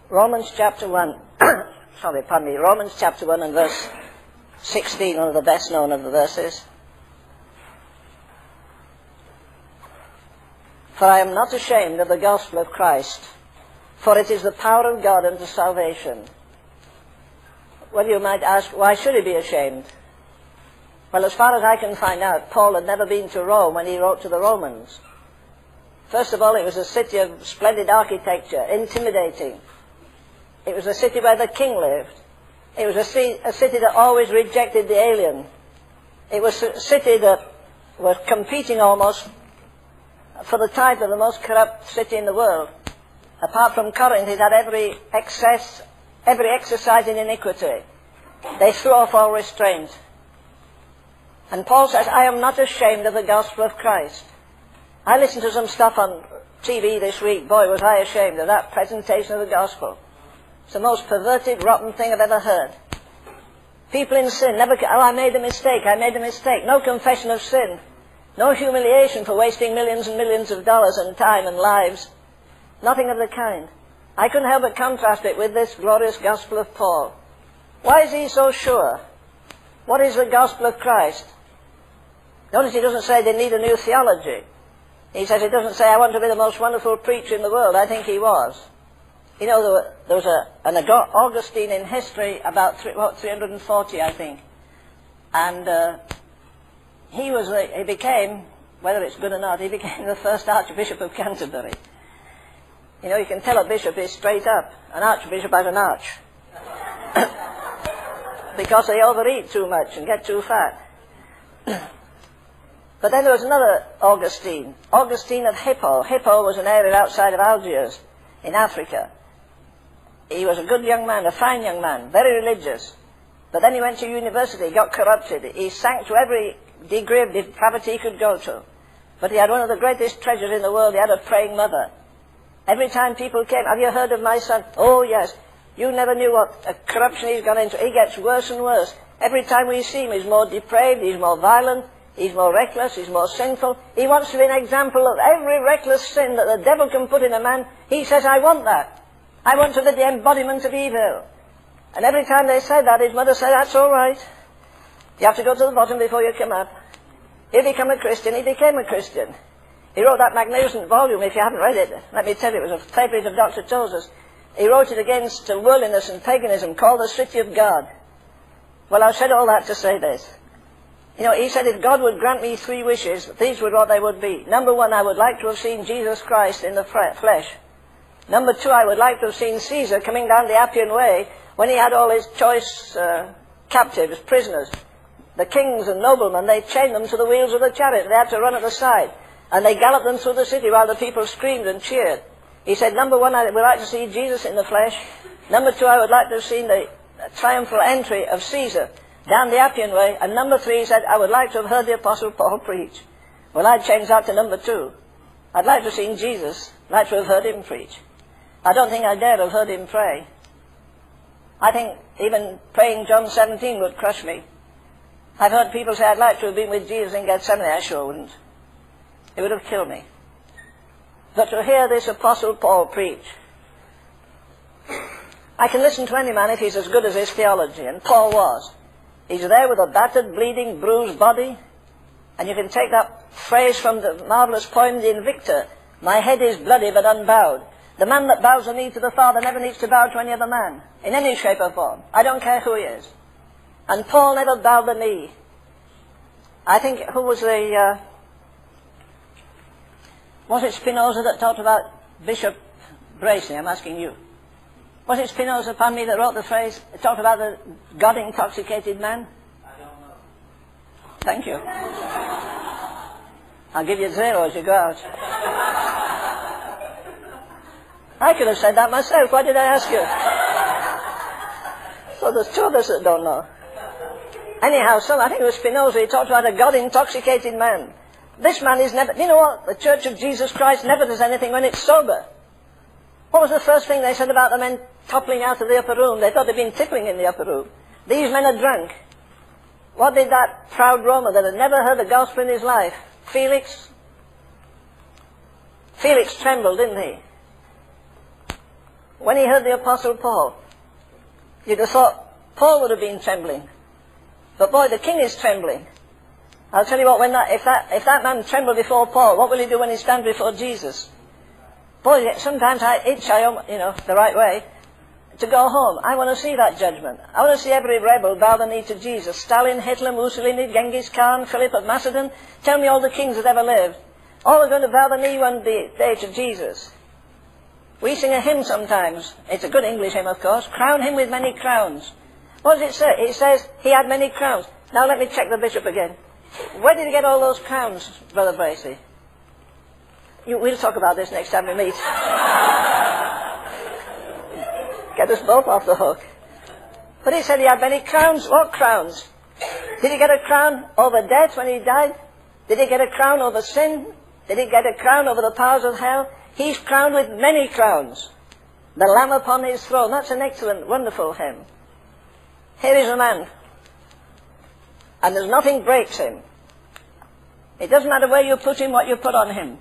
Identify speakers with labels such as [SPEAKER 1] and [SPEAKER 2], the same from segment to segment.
[SPEAKER 1] Romans chapter 1, Romans chapter 1 and verse 16, one of the best known of the verses. For I am not ashamed of the gospel of Christ, for it is the power of God unto salvation. Well, you might ask, why should he be ashamed? Well, as far as I can find out, Paul had never been to Rome when he wrote to the Romans. First of all, it was a city of splendid architecture, intimidating. It was a city where the king lived. It was a city that always rejected the alien. It was a city that was competing almost for the title of the most corrupt city in the world. Apart from Corinth, it had every exercise in iniquity. They threw off all restraint. And Paul says, I am not ashamed of the gospel of Christ. I listened to some stuff on TV this week. Boy, was I ashamed of that presentation of the gospel. It's the most perverted, rotten thing I've ever heard. People in sin I made a mistake. No confession of sin. No humiliation for wasting millions and millions of dollars and time and lives. Nothing of the kind. I couldn't help but contrast it with this glorious gospel of Paul. Why is he so sure? What is the gospel of Christ? Notice he doesn't say they need a new theology. He doesn't say, I want to be the most wonderful preacher in the world. I think he was. You know, there was an Augustine in history about 340, I think. And he became, whether it's good or not, he became the first Archbishop of Canterbury. You know, you can tell a bishop is straight up. An archbishop has an arch. Because they overeat too much and get too fat. But then there was another Augustine. Augustine of Hippo. Hippo was an area outside of Algiers in Africa. He was a good young man, a fine young man, very religious. But then he went to university, got corrupted. He sank to every degree of depravity he could go to. But he had one of the greatest treasures in the world. He had a praying mother. Every time people came, have you heard of my son? Oh, yes. You never knew what a corruption he's gone into. He gets worse and worse. Every time we see him, he's more depraved, he's more violent, he's more reckless, he's more sinful. He wants to be an example of every reckless sin that the devil can put in a man. He says, I want that. I want to be the embodiment of evil. And every time they said that, his mother said, that's all right. You have to go to the bottom before you come up. He'll become a Christian. He became a Christian. He wrote that magnificent volume, if you haven't read it. Let me tell you, it was a favourite of Dr. Tozer's. He wrote it against worldliness and paganism, called The City of God. Well, I've said all that to say this. You know, he said if God would grant me 3 wishes, these were what they would be. Number 1, I would like to have seen Jesus Christ in the flesh. Number 2, I would like to have seen Caesar coming down the Appian Way when he had all his choice captives, prisoners. The kings and noblemen, they chained them to the wheels of the chariot. They had to run at the side. And they galloped them through the city while the people screamed and cheered. He said, number 1, I would like to see Jesus in the flesh. Number 2, I would like to have seen the triumphal entry of Caesar down the Appian Way. And number 3, he said, I would like to have heard the Apostle Paul preach. Well, I'd change that to number 2. I'd like to have seen Jesus. I'd like to have heard him preach. I don't think I dare have heard him pray. I think even praying John 17 would crush me. I've heard people say, I'd like to have been with Jesus in Gethsemane. I sure wouldn't. It would have killed me. But to hear this Apostle Paul preach, I can listen to any man if he's as good as his theology, and Paul was. He's there with a battered, bleeding, bruised body, and you can take that phrase from the marvelous poem, The Invictor, my head is bloody but unbowed. The man that bows the knee to the Father never needs to bow to any other man, in any shape or form. I don't care who he is. And Paul never bowed the knee. I think, who was the... was it Spinoza that talked about Bishop Bracey? I'm asking you. Was it Spinoza, pardon me, that wrote the phrase, talked about the God-intoxicated man?
[SPEAKER 2] I don't know.
[SPEAKER 1] Thank you. I'll give you 0 as you go out. I could have said that myself. Why did I ask you? So there's 2 of us that don't know. Anyhow, I think it was Spinoza, he talked about a God-intoxicated man. This man is never... You know what? The Church of Jesus Christ never does anything when it's sober. What was the first thing they said about the men toppling out of the upper room? They thought they'd been tippling in the upper room. These men are drunk. What did that proud Roman that had never heard the gospel in his life, Felix trembled, didn't he? when he heard the Apostle Paul, you'd have thought Paul would have been trembling. But boy, the king is trembling. I'll tell you what, if that man trembled before Paul, what will he do when he stands before Jesus? Boy, sometimes I itch, the right way, to go home. I want to see that judgment. I want to see every rebel bow the knee to Jesus. Stalin, Hitler, Mussolini, Genghis Khan, Philip of Macedon. Tell me all the kings that ever lived. All are going to bow the knee one day to Jesus. We sing a hymn sometimes. It's a good English hymn, of course. Crown him with many crowns. What does it say? It says he had many crowns. Now let me check the bishop again. Where did he get all those crowns, Brother Bracey? We'll talk about this next time we meet. Get us both off the hook. But he said he had many crowns. What crowns? Did he get a crown over death when he died? Did he get a crown over sin? Did he get a crown over the powers of hell? He's crowned with many crowns. The Lamb upon his throne. That's an excellent, wonderful hymn. Here is a man. And there's nothing breaks him. It doesn't matter where you put him, what you put on him.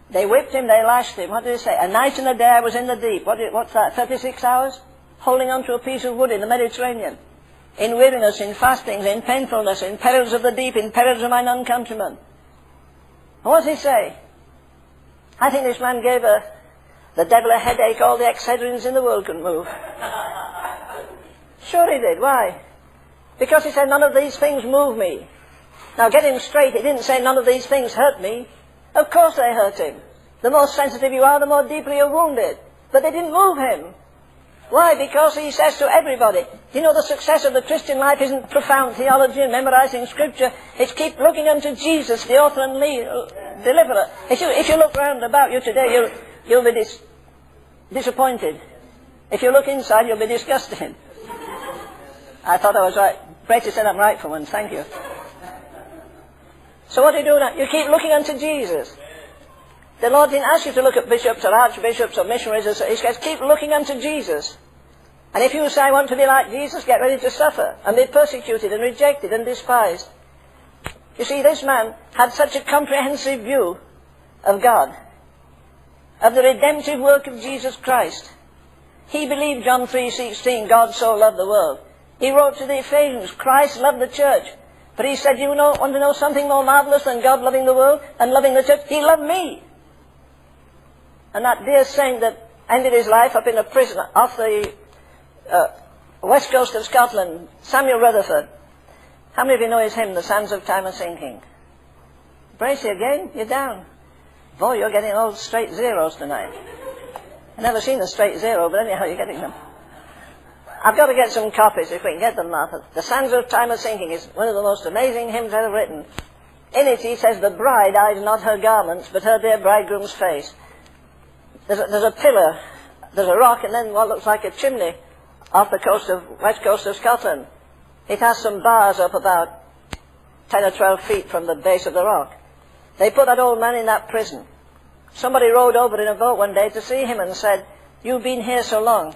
[SPEAKER 1] They whipped him, they lashed him. What did it say? A night and a day I was in the deep. What's that, 36 hours? Holding on to a piece of wood in the Mediterranean. In weariness, in fastings, in painfulness, in perils of the deep, in perils of mine own countrymen. What does he say? I think this man gave the devil a headache all the Excedrins in the world could move. Sure he did. Why? Because he said, none of these things move me. Now get him straight. He didn't say, none of these things hurt me. Of course they hurt him. The more sensitive you are, the more deeply you're wounded. But they didn't move him. Why? Because he says to everybody, you know, the success of the Christian life isn't profound theology and memorizing scripture. It's keep looking unto Jesus, the author and deliverer. If you look round about you today, you'll be disappointed. If you look inside, you'll be disgusted. I thought I was right. Brady said I'm right for once. Thank you. So what do you do now? You keep looking unto Jesus. The Lord didn't ask you to look at bishops or archbishops or missionaries. He says, keep looking unto Jesus. And if you say, I want to be like Jesus, get ready to suffer and be persecuted and rejected and despised. You see, this man had such a comprehensive view of God, of the redemptive work of Jesus Christ. He believed John 3:16, God so loved the world. He wrote to the Ephesians, Christ loved the church. But he said, want to know something more marvelous than God loving the world and loving the church? He loved me. And that dear saint that ended his life up in a prison off the west coast of Scotland, Samuel Rutherford. How many of you know his hymn, The Sands of Time Are Sinking? Brace you again, you're down. Boy, you're getting all straight zeros tonight. I've never seen a straight zero, but anyhow, you're getting them. I've got to get some copies if we can get them, Martha. The Sands of Time Are Sinking is one of the most amazing hymns ever written. In it he says, the bride eyes not her garments, but her dear bridegroom's face. There's a pillar, there's a rock, and then what looks like a chimney off the west coast of Scotland. It has some bars up about 10 or 12 feet from the base of the rock. They put that old man in that prison. Somebody rowed over in a boat one day to see him and said, you've been here so long.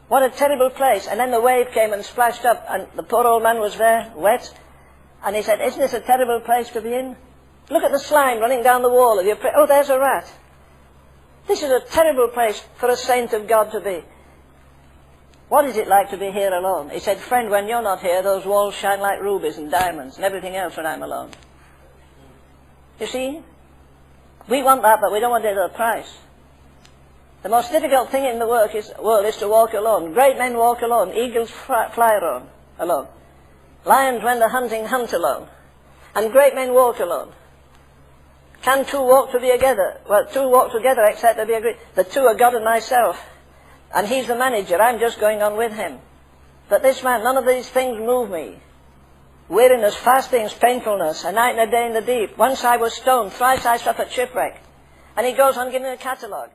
[SPEAKER 1] What a terrible place. And then the wave came and splashed up, and the poor old man was there, wet. And he said, isn't this a terrible place to be in? Look at the slime running down the wall of your oh, there's a rat. This is a terrible place for a saint of God to be. What is it like to be here alone? He said, friend, when you're not here, those walls shine like rubies and diamonds and everything else when I'm alone. You see? We want that, but we don't want it at a price. The most difficult thing in the world is to walk alone. Great men walk alone. Eagles fly alone. Lions, when they're hunting, hunt alone. And great men walk alone. Can two walk together? Well, two walk together except they be agreed. The two are God and myself. And he's the manager. I'm just going on with him. But this man, none of these things move me. Weariness, fastings, painfulness, a night and a day in the deep. Once I was stoned, thrice I suffered shipwreck. And he goes on giving a catalogue.